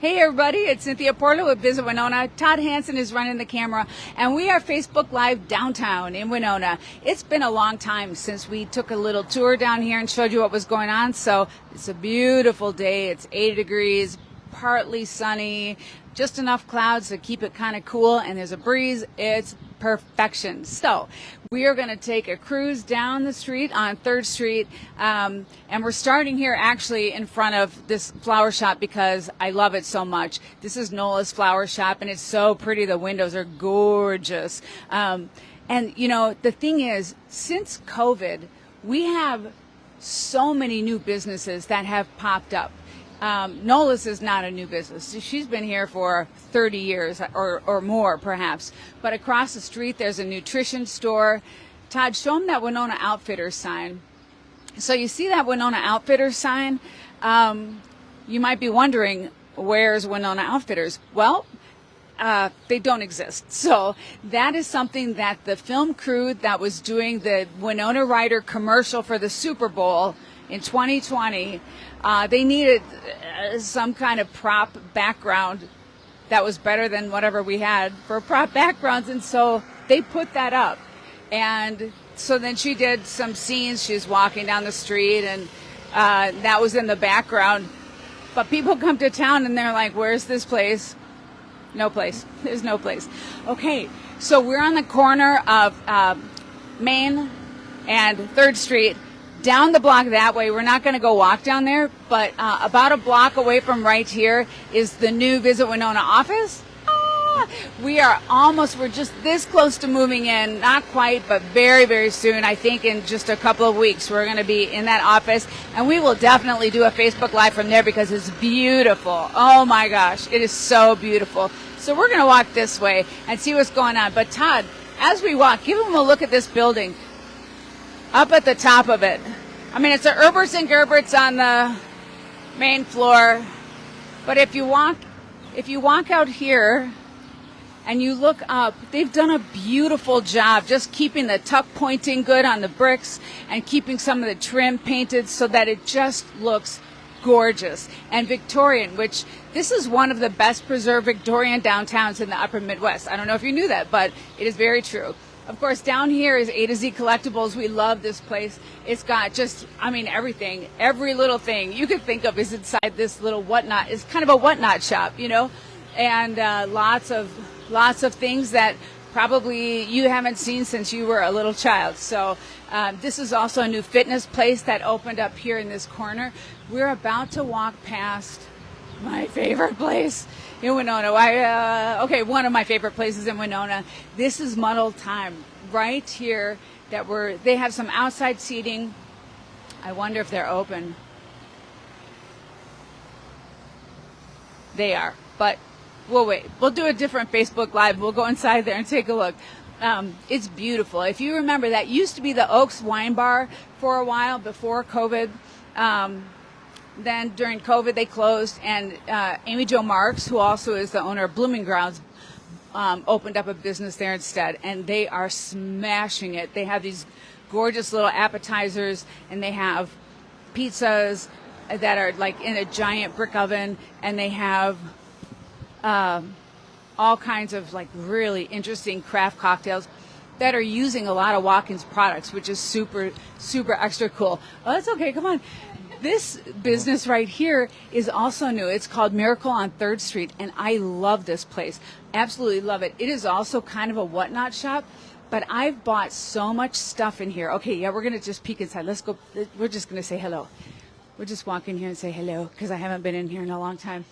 Hey everybody, it's Cynthia Porter with Visit Winona. Todd Hansen is running the camera, and we are Facebook Live downtown in Winona. It's been a long time since we took a little tour down here and showed you what was going on, so it's a beautiful day. It's 80 degrees, partly sunny, just enough clouds to keep it kind of cool, and there's a breeze. It's perfection. So we are going to take a cruise down the street on 3rd Street, and we're starting here actually in front of this flower shop because I love it so much. This is Nola's flower shop, and it's so pretty. The windows are gorgeous. And, you know, the thing is, since COVID, we have so many new businesses that have popped up. Nola's is not a new business. She's been here for 30 years or more, perhaps. But across the street, there's a nutrition store. Todd, show them that Winona Outfitters sign. So you see that Winona Outfitters sign? You might be wondering, where's Winona Outfitters? Well, they don't exist. So that is something that the film crew that was doing the Winona Ryder commercial for the Super Bowl in 2020, they needed some kind of prop background that was better than whatever we had for prop backgrounds, and so they put that up. And so then she did some scenes. She was walking down the street, and that was in the background. But people come to town, and they're like, where's this place? No place. There's no place. Okay, so we're on the corner of Main and 3rd Street. Down the block that way. We're not going to go walk down there, but about a block away from right here is the new Visit Winona office. We're just this close to moving in. Not quite, but very, very soon. I think in just a couple of weeks, we're going to be in that office, and we will definitely do a Facebook Live from there because it's beautiful. Oh my gosh, it is so beautiful. So we're going to walk this way and see what's going on. But Todd, as we walk, give them a look at this building. Up at the top of it. I mean, it's a Herberts and Gerberts on the main floor. But if you walk out here and you look up, they've done a beautiful job just keeping the tuck pointing good on the bricks and keeping some of the trim painted so that it just looks gorgeous. And Victorian, which this is one of the best preserved Victorian downtowns in the upper Midwest. I don't know if you knew that, but it is very true. Of course, down here is A to Z Collectibles. We love this place. It's got just, I mean, everything. Every little thing you could think of is inside this little whatnot. It's kind of a whatnot shop, you know, and lots of things that probably you haven't seen since you were a little child. So this is also a new fitness place that opened up here in this corner. We're about to walk past my favorite place in Winona. One of my favorite places in Winona. This is Muddle Time right here. They have some outside seating. I wonder if they're open. They are, but we'll wait. We'll do a different Facebook Live. We'll go inside there and take a look. It's beautiful. If you remember, that used to be the Oaks Wine Bar for a while before COVID. Then during COVID, they closed, and Amy Jo Marks, who also is the owner of Blooming Grounds, opened up a business there instead, and they are smashing it. They have these gorgeous little appetizers, and they have pizzas that are like in a giant brick oven, and they have all kinds of like really interesting craft cocktails that are using a lot of Watkins products, which is super, super extra cool. Oh, that's okay. Come on. This business right here is also new. It's called Miracle on 3rd Street, and I love this place. Absolutely love it. It is also kind of a whatnot shop, but I've bought so much stuff in here. Okay, yeah, we're going to just peek inside. Let's go. We're just going to say hello. We'll just walk in here and say hello because I haven't been in here in a long time.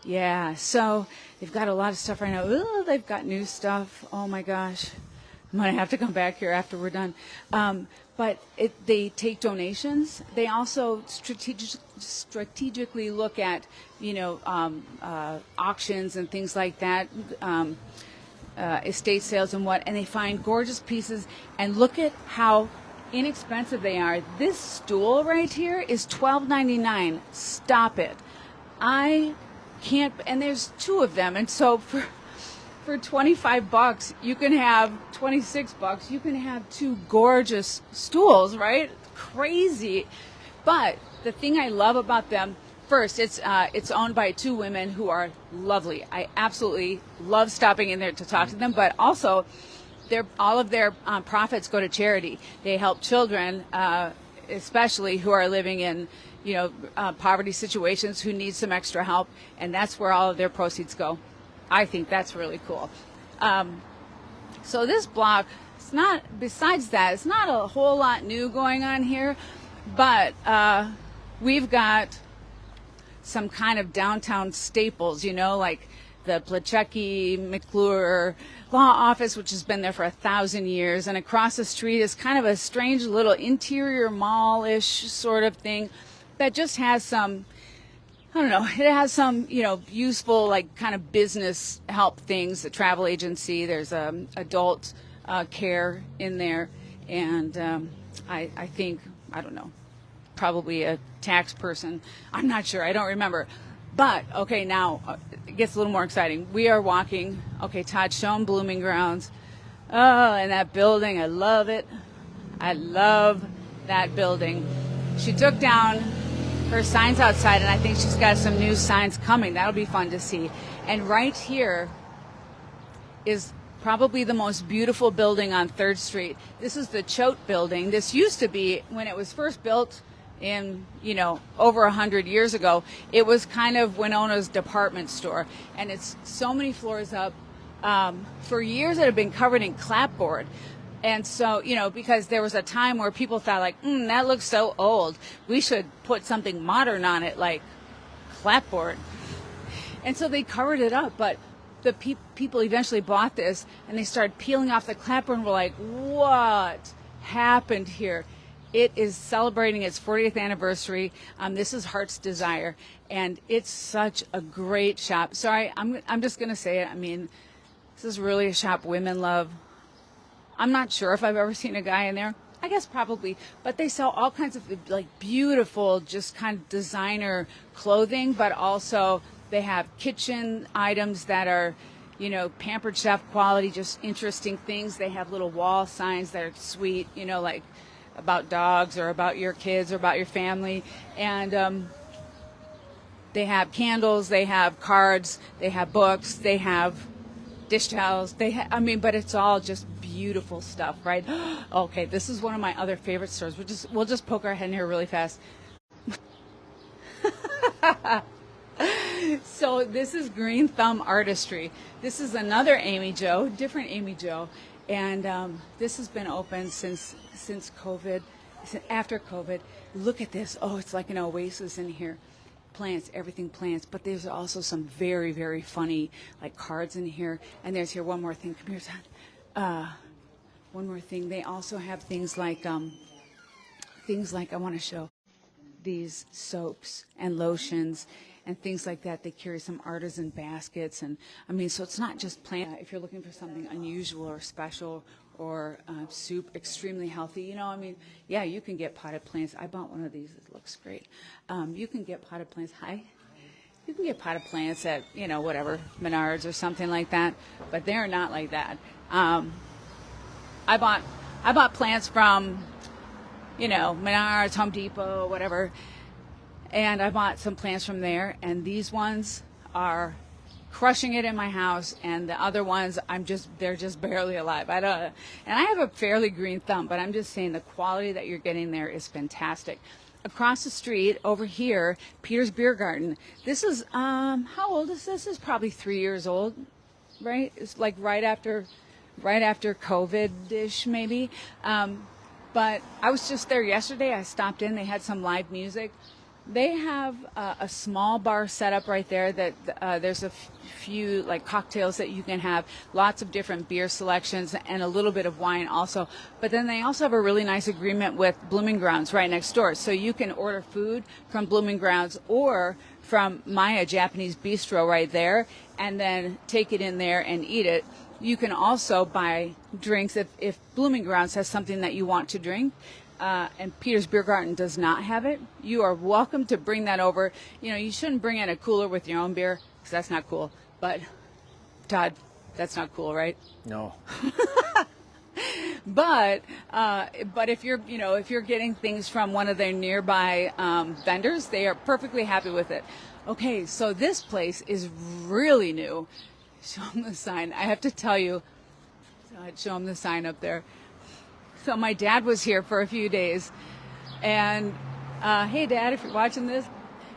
Yeah, so they've got a lot of stuff right now. Ooh, they've got new stuff. Oh, my gosh. I'm going to have to come back here after we're done. But they take donations. They also strategically look at, auctions and things like that, estate sales and they find gorgeous pieces. And look at how inexpensive they are. This stool right here is $12.99. Stop it. I can't, and there's 2 of them. And so for $25, you can have $26. You can have 2 gorgeous stools, right? Crazy. But the thing I love about them, First, it's owned by two women who are lovely. I absolutely love stopping in there to talk to them. But also, all of their profits go to charity. They help children, especially who are living in poverty situations, who need some extra help, and that's where all of their proceeds go. I think that's really cool. So this block, it's not. Besides that, it's not a whole lot new going on here, but we've got some kind of downtown staples, like the Plachecki McClure Law Office, which has been there for 1,000 years, and across the street is kind of a strange little interior mall-ish sort of thing that just has some, I don't know, it has some, useful, like, kind of business help things, the travel agency, there's adult care in there, and I think, I don't know, probably a tax person. I'm not sure. I don't remember. But, okay, now it gets a little more exciting. We are walking. Okay, Todd, show them Blooming Grounds. Oh, and that building. I love it. I love that building. She took down her signs outside, and I think she's got some new signs coming. That'll be fun to see. And right here is probably the most beautiful building on 3rd Street. This is the Choate building. This used to be, when it was first built in, over 100 years ago, it was kind of Winona's department store. And it's so many floors up. For years it had been covered in clapboard. And so, because there was a time where people thought, like, that looks so old. We should put something modern on it, like clapboard. And so they covered it up. But the people eventually bought this, and they started peeling off the clapboard and were like, what happened here? It is celebrating its 40th anniversary. This is Heart's Desire, and it's such a great shop. Sorry, I'm just going to say it. I mean, this is really a shop women love. I'm not sure if I've ever seen a guy in there. I guess probably. But they sell all kinds of, like, beautiful, just kind of designer clothing, but also they have kitchen items that are, Pampered Chef quality, just interesting things. They have little wall signs that are sweet, like about dogs or about your kids or about your family. And they have candles, they have cards, they have books, they have dish towels. But it's all just beautiful stuff, right? Okay, this is one of my other favorite stores. We'll just poke our head in here really fast. So this is Green Thumb Artistry. This is another Amy Jo, different Amy Jo. And this has been open since COVID, after COVID. Look at this. Oh, it's like an oasis in here. Plants, everything plants. But there's also some very, very funny, like, cards in here. And there's here one more thing. Come here, Todd. One more thing. They also have things like I want to show these soaps and lotions and things like that. They carry some artisan baskets, and so it's not just plant. If you're looking for something unusual or special or soup, extremely healthy, yeah, you can get potted plants. I bought one of these. It looks great. You can get potted plants. You can get potted plants at, whatever, Menards or something like that, but they're not like that. I bought plants from, Menards, Home Depot, whatever. And I bought some plants from there, and these ones are crushing it in my house, and the other ones, they're just barely alive. And I have a fairly green thumb, but I'm just saying the quality that you're getting there is fantastic. Across the street, over here, Peter's Beer Garden. This is, how old is this? It's probably 3 years old, right? It's like right after COVID-ish, maybe. But I was just there yesterday. I stopped in. They had some live music. They have a small bar set up right there that there's a few, like, cocktails that you can have, lots of different beer selections, and a little bit of wine also. But then they also have a really nice agreement with Blooming Grounds right next door. So you can order food from Blooming Grounds or from Maya Japanese Bistro right there, and then take it in there and eat it. You can also buy drinks if Blooming Grounds has something that you want to drink. And Peter's Beer Garden does not have it. You are welcome to bring that over. You shouldn't bring in a cooler with your own beer, because that's not cool. But, Todd, that's not cool, right? No. but if you're getting things from one of their nearby vendors, they are perfectly happy with it. Okay, so this place is really new. Show them the sign. I have to tell you, I'd show them the sign up there. So my dad was here for a few days, and hey, Dad, if you're watching this,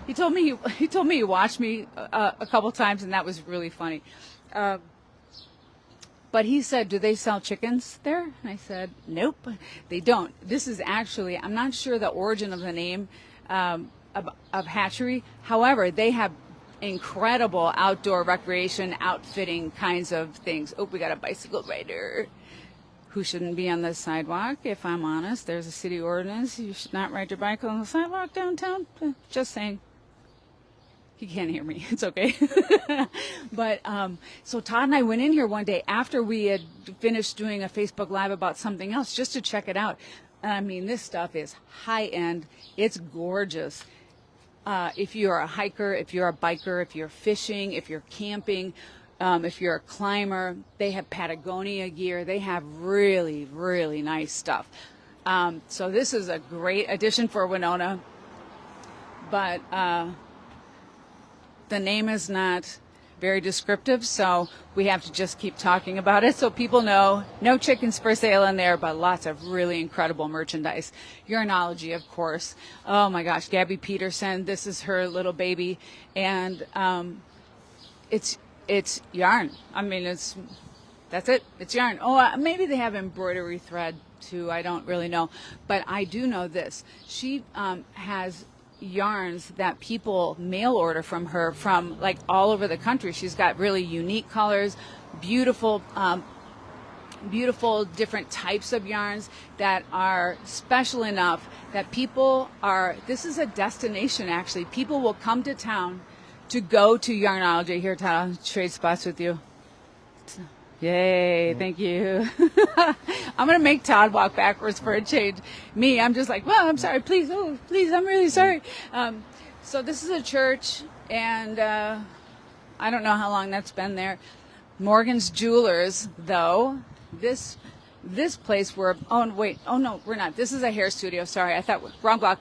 he told me he watched me a couple times, and that was really funny. But he said, do they sell chickens there? And I said, nope, they don't. This is actually, I'm not sure the origin of the name of hatchery. However, they have incredible outdoor recreation, outfitting kinds of things. Oh, we got a bicycle rider who shouldn't be on the sidewalk, if I'm honest. There's a city ordinance. You should not ride your bike on the sidewalk downtown. Just saying. He can't hear me. It's okay. But so Todd and I went in here one day after we had finished doing a Facebook Live about something else just to check it out. I mean, this stuff is high end. It's gorgeous. If you're a hiker, if you're a biker, if you're fishing, if you're camping, if you're a climber, they have Patagonia gear. They have really, really nice stuff. So this is a great addition for Winona. But the name is not very descriptive, so we have to just keep talking about it so people know. No chickens for sale in there, but lots of really incredible merchandise. Urinology, of course. Oh my gosh, Gabby Peterson, this is her little baby, and it's yarn. I mean, that's it. It's yarn. Oh, maybe they have embroidery thread too. I don't really know, but I do know this. She has yarns that people mail order from her from like all over the country. She's got really unique colors, beautiful different types of yarns that are special enough that this is a destination actually. People will come to town to go to Yarnology. Here, Todd, I'll trade spots with you. Yay, thank you. I'm going to make Todd walk backwards for a change. Me, I'm just like, well, I'm sorry, please, I'm really sorry. So this is a church, and I don't know how long that's been there. Morgan's Jewelers, though, this place we're we're not. This is a hair studio, sorry, I thought, wrong block.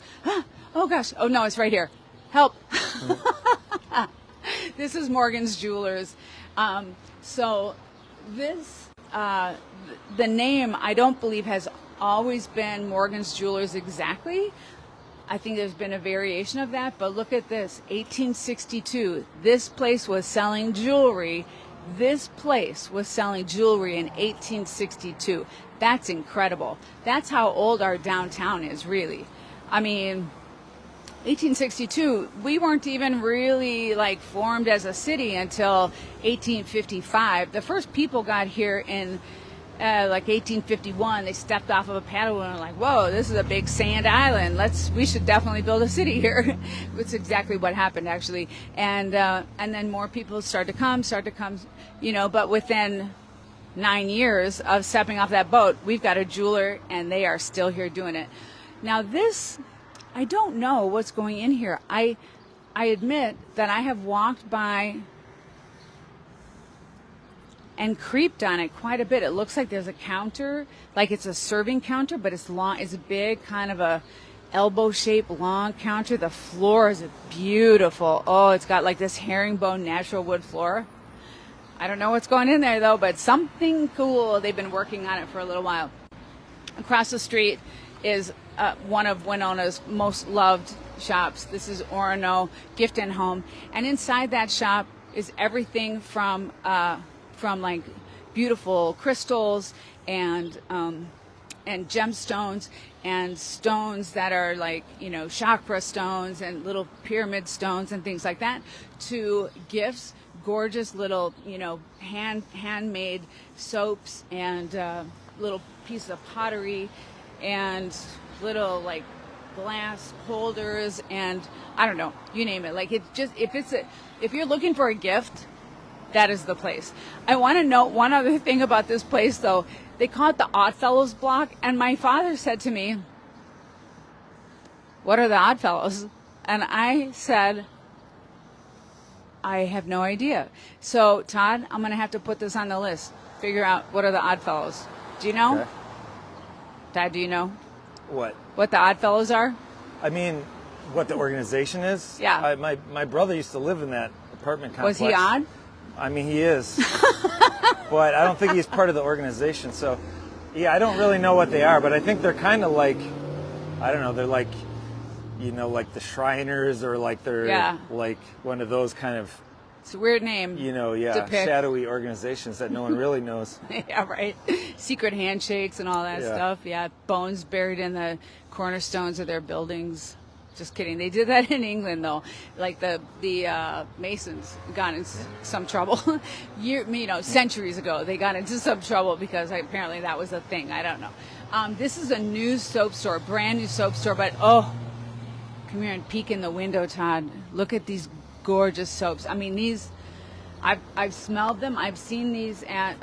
Oh gosh, oh no, it's right here. Help. This is Morgan's Jewelers. So this, the name, I don't believe has always been Morgan's Jewelers exactly. I think there's been a variation of that, but look at this, 1862. This place was selling jewelry. This place was selling jewelry in 1862. That's incredible. That's how old our downtown is, really. I mean, 1862, we weren't even really like formed as a city until 1855. The first people got here in like 1851. They stepped off of a paddle and were like, whoa, this is a big sand island. We should definitely build a city here. That's exactly what happened, actually. And then more people started to come, but within 9 years of stepping off that boat, we've got a jeweler and they are still here doing it. Now this, I don't know what's going in here. I admit that I have walked by and creeped on it quite a bit. It looks like there's a counter, like it's a serving counter, but it's long, it's big, kind of a elbow-shaped long counter. The floor is beautiful. Oh, it's got like this herringbone natural wood floor. I don't know what's going in there though, but something cool. They've been working on it for a little while. Across the street is one of Winona's most loved shops. This is Orono Gift and Home, and inside that shop is everything from like beautiful crystals and gemstones and stones that are like, chakra stones and little pyramid stones and things like that, to gifts, gorgeous little, handmade soaps and little pieces of pottery and little like glass holders and I don't know, you name it. Like if you're looking for a gift, that is the place. I want to note one other thing about this place though. They call it the Oddfellows block, and my father said to me, what are the Oddfellows? And I said, I have no idea. So Todd, I'm going to have to put this on the list. Figure out what are the Oddfellows. Do you know? Okay. that? Do you know What? what the Oddfellows are? I mean, what the organization is? Yeah. My brother used to live in that apartment complex. Was he odd? I mean, he is. But I don't think he's part of the organization. So, yeah, I don't really know what they are, but I think they're kind of like, I don't know, they're like, like the Shriners, or like they're like one of those kind of, it's a weird name. Shadowy organizations that no one really knows. Yeah, right. Secret handshakes and all that stuff. Yeah, bones buried in the cornerstones of their buildings. Just kidding. They did that in England, though. Like the Masons got in some trouble. Centuries ago, they got into some trouble because apparently that was a thing. I don't know. This is a new soap store, brand new soap store. But come here and peek in the window, Todd. Look at these gorgeous soaps. I mean, these, I've smelled them. I've seen these at,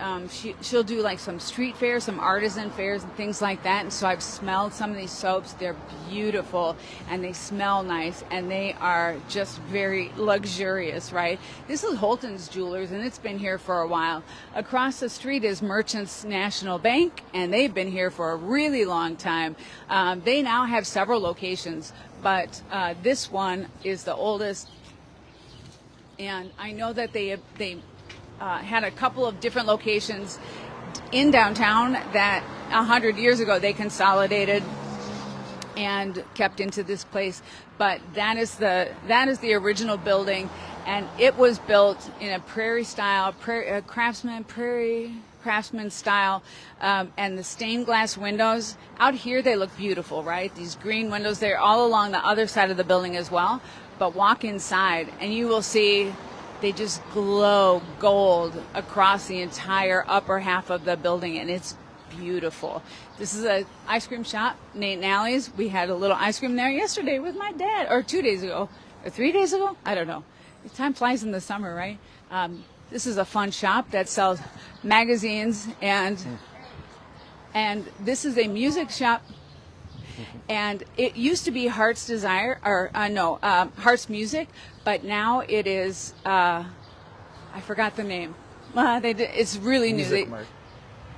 she'll do like some street fairs, some artisan fairs and things like that. And so I've smelled some of these soaps. They're beautiful and they smell nice and they are just very luxurious, right? This is Holton's Jewelers and it's been here for a while. Across the street is Merchants National Bank and they've been here for a really long time. They now have several locations, but this one is the oldest. And I know that they had a couple of different locations in downtown that 100 years ago they consolidated and kept into this place. But that is the original building, and it was built in a prairie craftsman style, and the stained glass windows out here, they look beautiful, right? These green windows, they're all along the other side of the building as well. But walk inside and you will see they just glow gold across the entire upper half of the building, and it's beautiful. This is an ice cream shop, Nate and Allie's. We had a little ice cream there yesterday with my dad, or 2 days ago, or 3 days ago. I don't know. Time flies in the summer, right? This is a fun shop that sells magazines, and this is a music shop. And it used to be Heart's Desire, or Heart's Music, but now it is, I forgot the name. It's really new. Music Mart.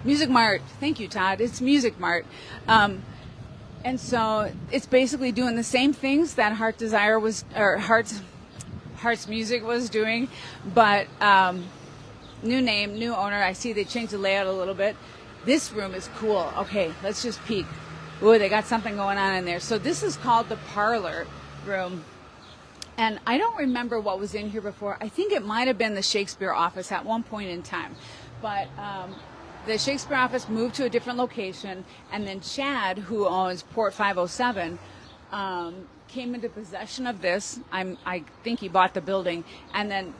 Music Mart. Thank you, Todd. It's Music Mart. And so it's basically doing the same things that Heart's Music was doing, but new name, new owner. I see they changed the layout a little bit. This room is cool. Okay, let's just peek. Ooh, they got something going on in there. So this is called the parlor room. And I don't remember what was in here before. I think it might have been the Shakespeare office at one point in time. But the Shakespeare office moved to a different location. And then Chad, who owns Port 507, came into possession of this. I think he bought the building. And then,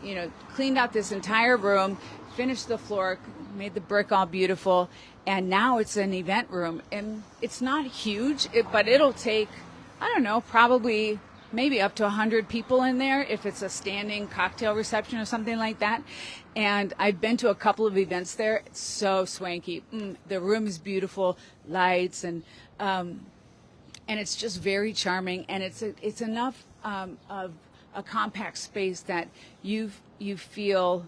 cleaned out this entire room, finished the floor, made the brick all beautiful. And now it's an event room, and it's not huge, but it'll take, I don't know, probably maybe up to 100 people in there if it's a standing cocktail reception or something like that. And I've been to a couple of events there. It's so swanky. The room is beautiful, lights, and it's just very charming. And it's enough of a compact space that you feel.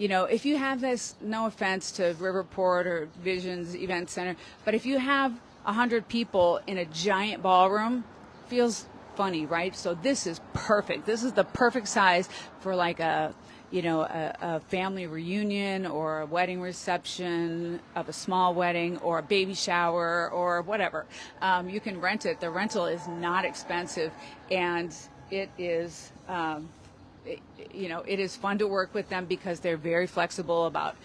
If you have this, no offense to Riverport or Visions Event Center, but if you have 100 people in a giant ballroom, feels funny, right? So this is perfect. This is the perfect size for like a family reunion or a wedding reception of a small wedding or a baby shower or whatever. You can rent it. The rental is not expensive, and it is. It is fun to work with them because they're very flexible about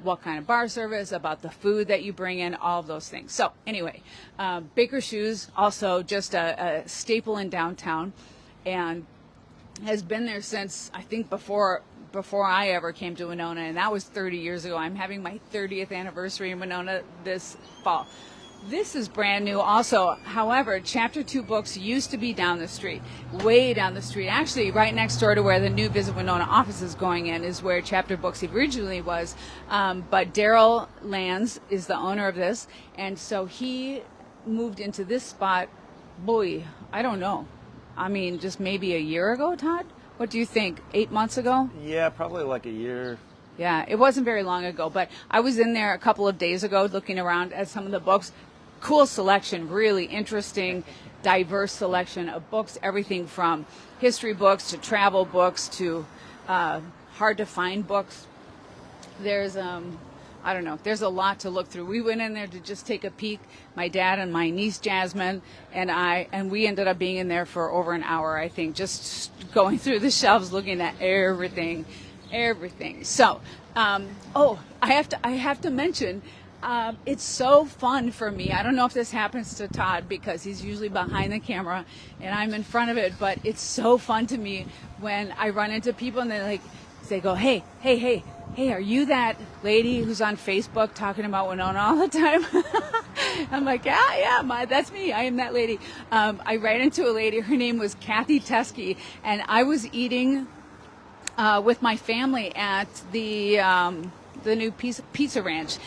what kind of bar service, about the food that you bring in, all of those things. So anyway, Baker Shoes, also just a staple in downtown, and has been there since, I think, before I ever came to Winona, and that was 30 years ago. I'm having my 30th anniversary in Winona this fall. This is brand new also. However, Chapter 2 Books used to be down the street, way down the street. Actually, right next door to where the new Visit Winona office is going in is where Chapter Books originally was. But Daryl Lands is the owner of this, and so he moved into this spot, I don't know. I mean, just maybe a year ago, Todd? What do you think? 8 months ago? Yeah, probably like a year. Yeah, it wasn't very long ago, but I was in there a couple of days ago looking around at some of the books. cool selection, really interesting, diverse selection of books, everything from history books to travel books to hard to find books. There's I don't know, there's a lot to look through. We went in there to just take a peek, my dad and my niece Jasmine and we ended up being in there for over an hour, I think, just going through the shelves looking at everything. So I have to mention, it's so fun for me. I don't know if this happens to Todd because he's usually behind the camera and I'm in front of it, but it's so fun to me when I run into people and they go, hey, are you that lady who's on Facebook talking about Winona all the time? I'm like, yeah, that's me. I am that lady. I ran into a lady. Her name was Kathy Teskey, and I was eating with my family at the new Pizza Ranch,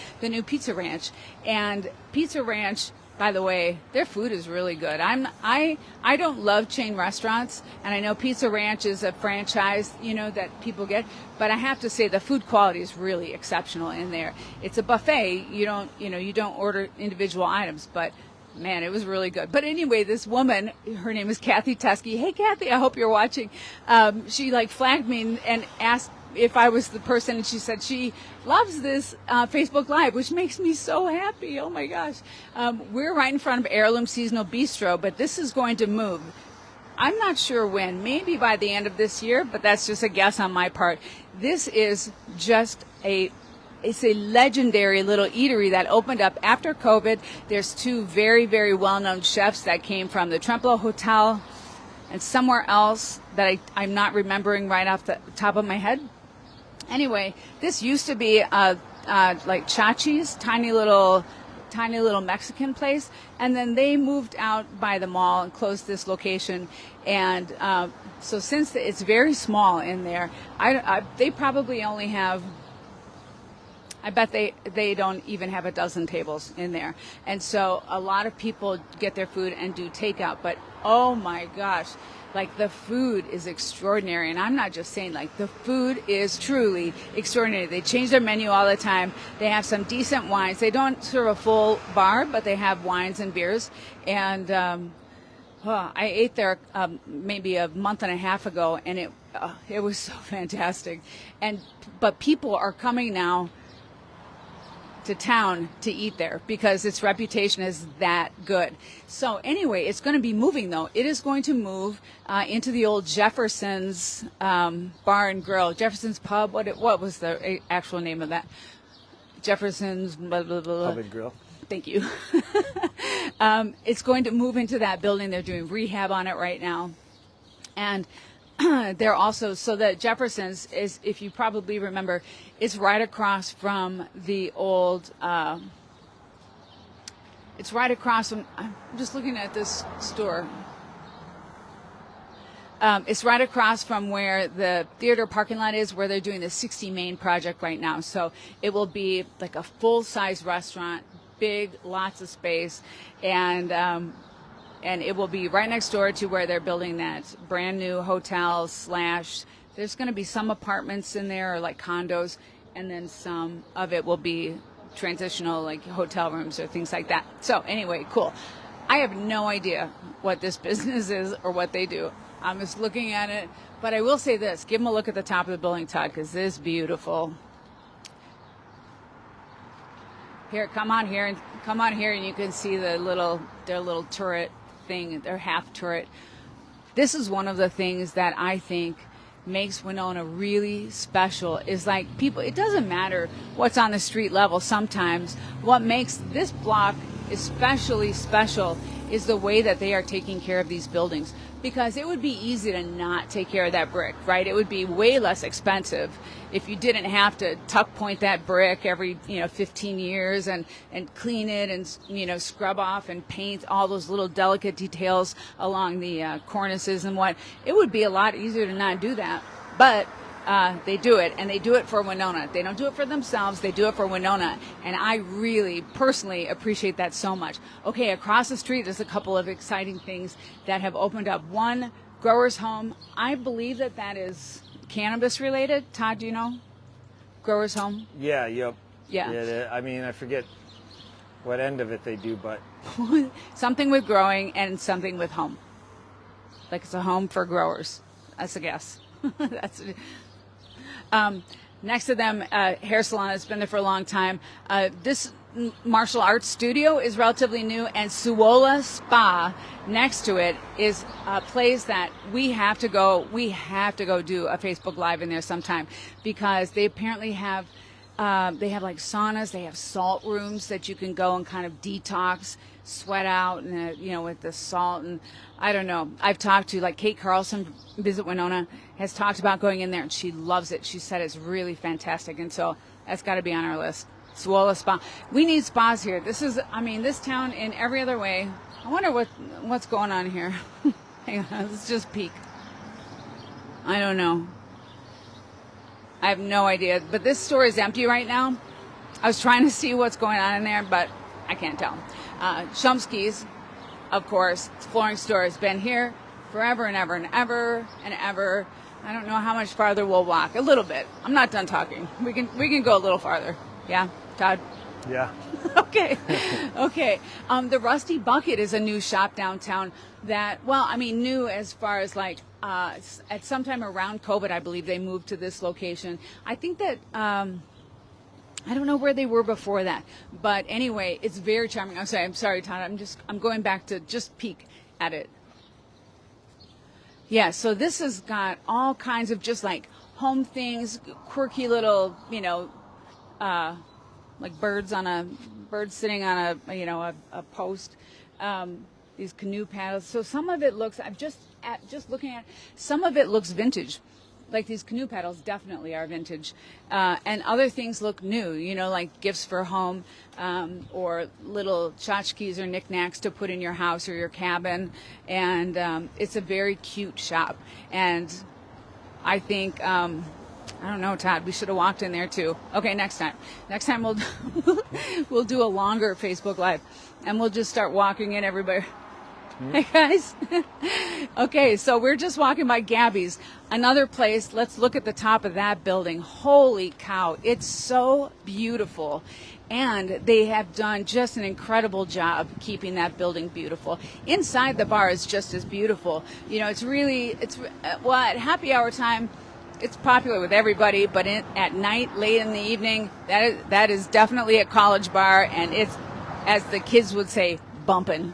and Pizza Ranch. By the way, their food is really good. I don't love chain restaurants, and I know Pizza Ranch is a franchise, that people get, but I have to say the food quality is really exceptional in there. It's a buffet. You don't order individual items, but man, it was really good. But anyway, this woman, her name is Kathy Teskey. Hey, Kathy, I hope you're watching. She flagged me and asked if I was the person, and she said she loves this Facebook Live, which makes me so happy. Oh my gosh. We're right in front of Heirloom Seasonal Bistro, but this is going to move. I'm not sure when, maybe by the end of this year, but that's just a guess on my part. This is just it's a legendary little eatery that opened up after COVID. There's two very, very well-known chefs that came from the Tremplo Hotel and somewhere else that I'm not remembering right off the top of my head. Anyway, this used to be like Chachi's, tiny little Mexican place, and then they moved out by the mall and closed this location. And so since it's very small in there, they probably only have, I bet they don't even have a dozen tables in there. And so a lot of people get their food and do takeout. But oh my gosh, the food is extraordinary. And I'm not just saying, the food is truly extraordinary. They change their menu all the time. They have some decent wines. They don't serve a full bar, but they have wines and beers. And I ate there maybe a month and a half ago, and it was so fantastic. But people are coming now to town to eat there because its reputation is that good. So anyway, it's going to be moving though. It is going to move into the old Jefferson's Bar and Grill, Jefferson's Pub. What was the actual name of that? Jefferson's blah, blah, blah. Pub and Grill. Thank you. It's going to move into that building. They're doing rehab on it right now, and they're also, so that Jefferson's is, if you probably remember, it's right across from the old, it's right across from, I'm just looking at this store. It's right across from where the theater parking lot is, where they're doing the 60 Main project right now. So it will be like a full-size restaurant, big, lots of space, and it will be right next door to where they're building that brand new hotel / there's going to be some apartments in there, or condos, and then some of it will be transitional, hotel rooms or things like that. So anyway, cool. I have no idea what this business is or what they do. I'm just looking at it, but I will say this: give them a look at the top of the building, Todd, because this is beautiful. Here, come on here, and you can see their little turret thing, their half turret. This is one of the things that I think makes Winona really special. Is people, it doesn't matter what's on the street level. Sometimes what makes this block especially special is the way that they are taking care of these buildings, because it would be easy to not take care of that brick, right? It would be way less expensive if you didn't have to tuck point that brick every 15 years and clean it and scrub off and paint all those little delicate details along the cornices and what. It would be a lot easier to not do that, but they do it, and they do it for Winona. They don't do it for themselves. They do it for Winona, and I really personally appreciate that so much. Okay, across the street, there's a couple of exciting things that have opened up. One, Growers Home. I believe that is cannabis related. Todd, do you know? Growers Home? Yeah, yep. Yeah. I mean, I forget what end of it they do, but Something with growing and something with home. Like it's a home for growers. That's a guess. That's next to them, hair salon has been there for a long time. This martial arts studio is relatively new, and Suola Spa next to it is a place that we have to go. We have to go do a Facebook Live in there sometime, because they apparently have they have like saunas, they have salt rooms that you can go and kind of detox, sweat out, and with the salt. And I don't know. I've talked to like Kate Carlson, Visit Winona, has talked about going in there, and she loves it. She said it's really fantastic, and so that's got to be on our list. Suola Spa. We need spas here. This is, this town in every other way. I wonder what's going on here. Hang on, let's just peek. I don't know. I have no idea. But this store is empty right now. I was trying to see what's going on in there, but I can't tell. Shumsky's, of course, flooring store, has been here forever and ever and ever and ever. I don't know how much farther we'll walk. A little bit. I'm not done talking. We can go a little farther. Yeah, Todd? yeah. Okay. Okay. The Rusty Bucket is a new shop downtown that, new as far as like, at some time around COVID, I believe they moved to this location. I think that, I don't know where they were before that, but anyway, it's very charming. I'm sorry, Todd. I'm going back to just peek at it. Yeah, so this has got all kinds of just like home things, quirky little, like birds sitting on a post. These canoe paddles. So some of it looks, just looking at, some of it looks vintage. Like these canoe paddles definitely are vintage. And other things look new, like gifts for home, or little tchotchkes or knickknacks to put in your house or your cabin. And it's a very cute shop. And I think, I don't know, Todd, we should have walked in there too. Okay, next time we'll we'll do a longer Facebook Live, and we'll just start walking in, everybody. Hey guys. Okay, so we're just walking by Gabby's, another place. Let's look at the top of that building. Holy cow, it's so beautiful. And they have done just an incredible job keeping that building beautiful. Inside the bar is just as beautiful. At happy hour time, it's popular with everybody, but at night, late in the evening, that is definitely a college bar, and it's, as the kids would say, bumping.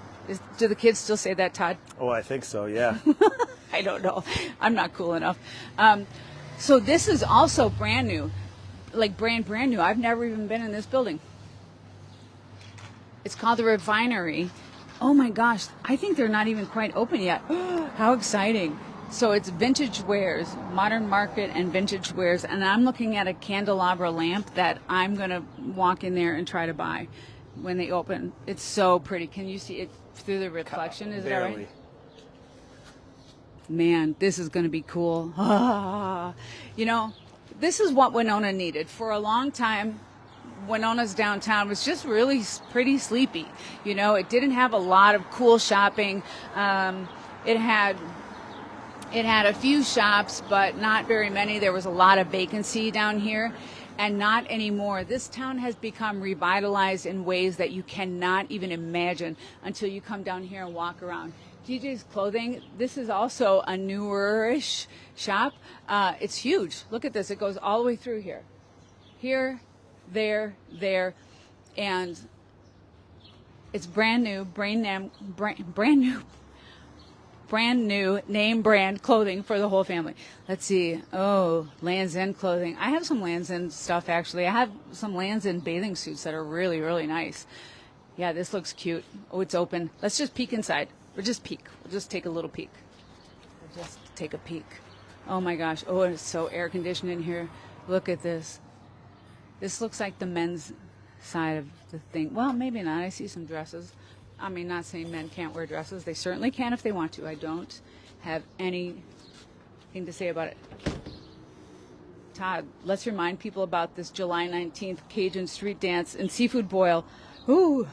Do the kids still say that, Todd? Oh, I think so, yeah. I don't know. I'm not cool enough. So this is also brand new, like brand new. I've never even been in this building. It's called the Refinery. Oh my gosh, I think they're not even quite open yet. How exciting. So it's vintage wares, modern market and vintage wares. And I'm looking at a candelabra lamp that I'm going to walk in there and try to buy when they open. It's so pretty. Can you see it through the reflection? Is that right? Man, this is going to be cool. This is what Winona needed. For a long time, Winona's downtown was just really pretty sleepy. It didn't have a lot of cool shopping. It had a few shops, but not very many. There was a lot of vacancy down here, and not anymore. This town has become revitalized in ways that you cannot even imagine until you come down here and walk around. DJ's Clothing, this is also a newer-ish shop. It's huge. Look at this. It goes all the way through here. Here, there, and it's brand new name brand clothing for the whole family. Let's see. Oh, Land's End clothing. I have some Land's End stuff, actually. I have some Land's End bathing suits that are really, really nice. Yeah, this looks cute. Oh, it's open. Let's just peek inside. We'll just peek. We'll just take a little peek. We'll just take a peek. Oh my gosh. Oh, it's so air conditioned in here. Look at this. This looks like the men's side of the thing. Well, maybe not. I see some dresses. Not saying men can't wear dresses. They certainly can if they want to. I don't have anything to say about it. Todd, let's remind people about this July 19th Cajun street dance and seafood boil. Ooh,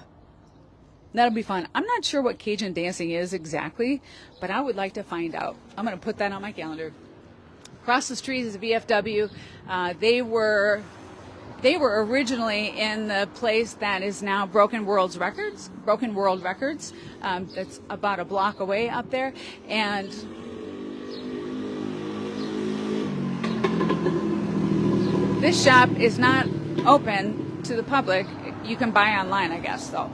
that'll be fun. I'm not sure what Cajun dancing is exactly, but I would like to find out. I'm going to put that on my calendar. Across the street is VFW. They were They were originally in the place that is now Broken World Records. That's about a block away up there. And this shop is not open to the public. You can buy online, I guess, though.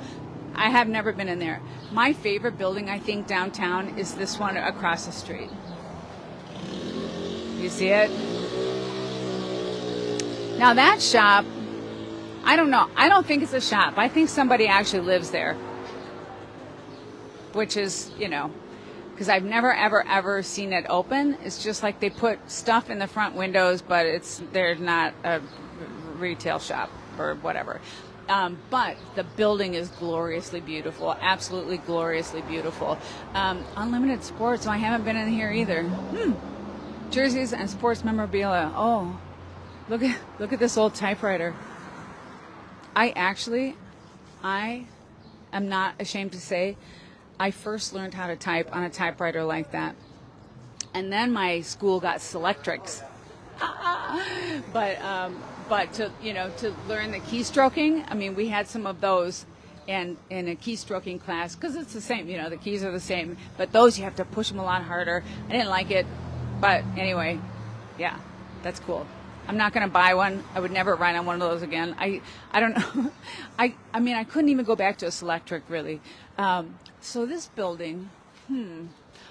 I have never been in there. My favorite building, I think, downtown is this one across the street. You see it? Now that shop, I don't know. I don't think it's a shop. I think somebody actually lives there. Which is, because I've never, ever seen it open. It's just like they put stuff in the front windows, but they're not a retail shop or whatever. But the building is gloriously beautiful, absolutely gloriously beautiful. Unlimited Sports, so I haven't been in here either. Jerseys and sports memorabilia. Oh, look at this old typewriter. I am not ashamed to say, I first learned how to type on a typewriter like that. And then my school got Selectrics. But to learn the keystroking, I mean, we had some of those in a keystroking class because it's the same, the keys are the same, but those you have to push them a lot harder. I didn't like it, but anyway, yeah, that's cool. I'm not going to buy one. I would never ride on one of those again. I don't know. I mean, I couldn't even go back to a Selectric, really. So this building,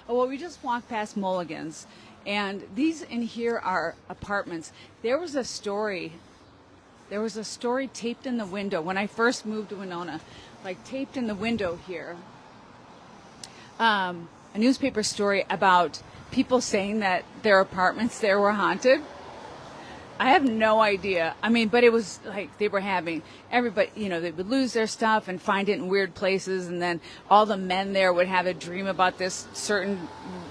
well, we just walked past Mulligan's, and these in here are apartments. There was a story taped in the window when I first moved to Winona, like taped in the window here. A newspaper story about people saying that their apartments there were haunted. I have no idea. I mean, but it was like they were having everybody, they would lose their stuff and find it in weird places. And then all the men there would have a dream about this certain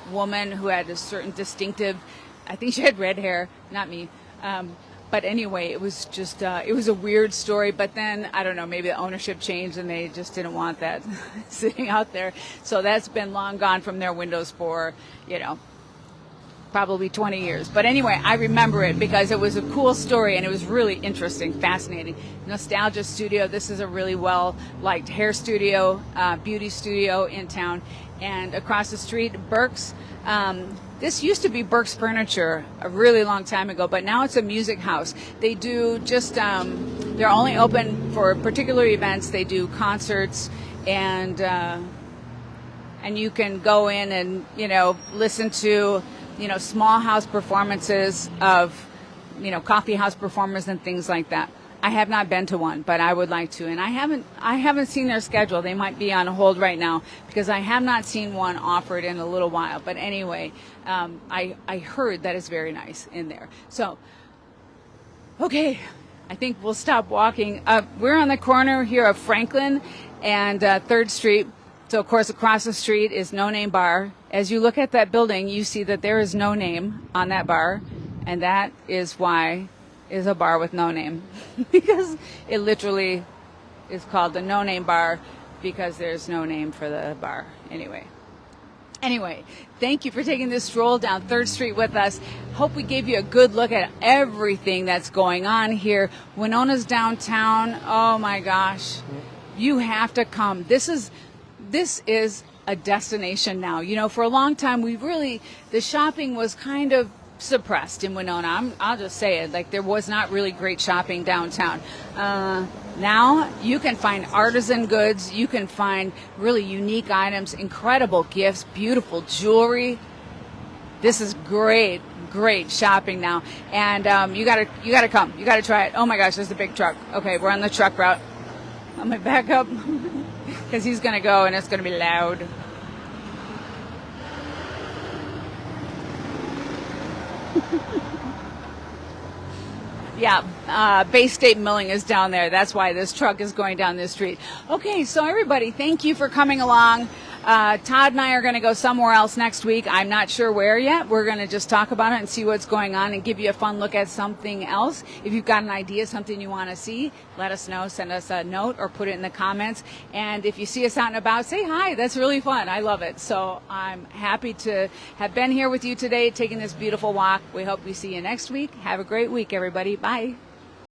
woman who had a certain distinctive, I think she had red hair, not me. But anyway, it was just, it was a weird story. But then, I don't know, maybe the ownership changed and they just didn't want that sitting out there. So that's been long gone from their windows for, probably 20 years. But anyway, I remember it because it was a cool story and it was really interesting, fascinating. Nostalgia Studio, this is a really well-liked hair studio, beauty studio in town. And across the street, Burke's. This used to be Burke's Furniture a really long time ago, but now it's a music house. They do just, they're only open for particular events. They do concerts and you can go in and, listen to small house performances of, coffee house performers and things like that. I have not been to one, but I would like to. And I haven't seen their schedule. They might be on hold right now because I have not seen one offered in a little while. But anyway, I heard that it's very nice in there. So, okay, I think we'll stop walking. We're on the corner here of Franklin and 3rd Street. So, of course, across the street is No Name Bar. As you look at that building, you see that there is no name on that bar, and that is why is a bar with no name. Because it literally is called the No Name Bar because there's no name for the bar. Anyway, thank you for taking this stroll down 3rd Street with us. Hope we gave you a good look at everything that's going on here. Winona's downtown. Oh, my gosh. You have to come. This is a destination now. For a long time, the shopping was kind of suppressed in Winona. I'll just say it, like there was not really great shopping downtown. Now you can find artisan goods, you can find really unique items, incredible gifts, beautiful jewelry. This is great shopping now, and you gotta come, you gotta try it. Oh my gosh, there's a big truck. Okay, we're on the truck route. I'm gonna back up because he's gonna go and it's gonna be loud. Yeah, Bay State Milling is down there. That's why this truck is going down this street. Okay, so everybody, thank you for coming along. Todd and I are going to go somewhere else next week. I'm not sure where yet. We're going to just talk about it and see what's going on and give you a fun look at something else. If you've got an idea, something you want to see, let us know. Send us a note or put it in the comments. And if you see us out and about, say hi. That's really fun. I love it. So I'm happy to have been here with you today, taking this beautiful walk. We hope we see you next week. Have a great week, everybody. Bye.